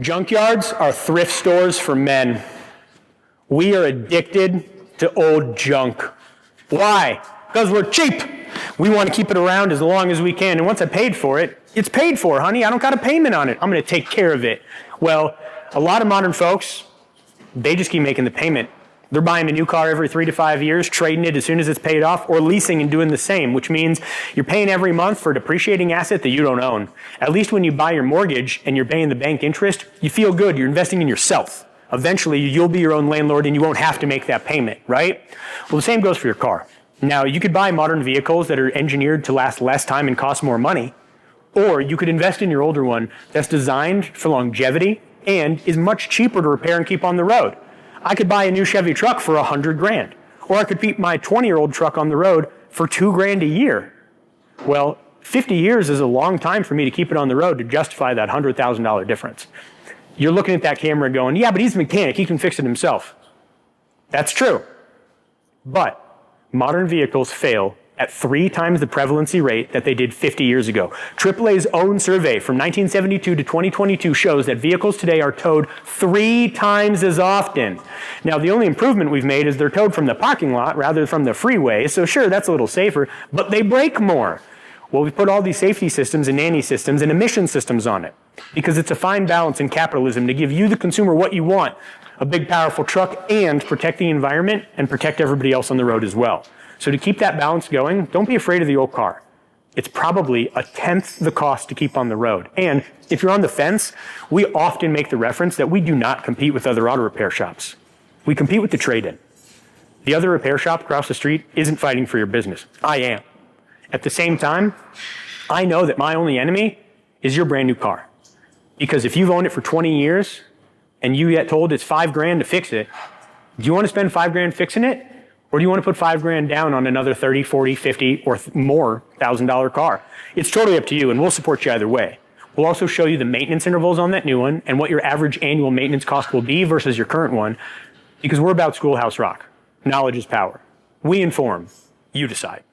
Junkyards are thrift stores for men. We are addicted to old junk. Why? Because we're cheap. We want to keep it around as long as we can. And once I paid for it, it's paid for, honey. I don't got a payment on it. I'm going to take care of it. Well, a lot of modern folks, they just keep making the payment. They're buying a new car every 3 to 5 years, trading it as soon as it's paid off, or leasing and doing the same, which means you're paying every month for a depreciating asset that you don't own. At least when you buy your mortgage and you're paying the bank interest, you feel good. You're investing in yourself. Eventually, you'll be your own landlord and you won't have to make that payment, right? Well, the same goes for your car. Now, you could buy modern vehicles that are engineered to last less time and cost more money, or you could invest in your older one that's designed for longevity and is much cheaper to repair and keep on the road. I could buy a new Chevy truck for $100,000, or I could keep my 20-year-old truck on the road for $2,000 a year. Well, 50 years is a long time for me to keep it on the road to justify that $100,000 difference. You're looking at that camera going, yeah, but he's a mechanic, he can fix it himself. That's true. But modern vehicles fail at 3 times the prevalency rate that they did 50 years ago. AAA's own survey from 1972 to 2022 shows that vehicles today are towed 3 times as often. Now, the only improvement we've made is they're towed from the parking lot rather than from the freeway, so sure, that's a little safer, but they break more. Well, we put all these safety systems and nanny systems and emission systems on it because it's a fine balance in capitalism to give you, the consumer, what you want, a big, powerful truck, and protect the environment and protect everybody else on the road as well. So to keep that balance going, don't be afraid of the old car. It's probably 1/10 the cost to keep on the road. And if you're on the fence, we often make the reference that we do not compete with other auto repair shops. We compete with the trade-in. The other repair shop across the street isn't fighting for your business. I am. At the same time, I know that my only enemy is your brand new car. Because if you've owned it for 20 years and you get told it's $5,000 to fix it, do you want to spend $5,000 fixing it? Or do you want to put $5,000 down on another 30, 40, 50, or more $1,000 car? It's totally up to you, and we'll support you either way. We'll also show you the maintenance intervals on that new one and what your average annual maintenance cost will be versus your current one, because we're about Schoolhouse Rock. Knowledge is power. We inform. You decide.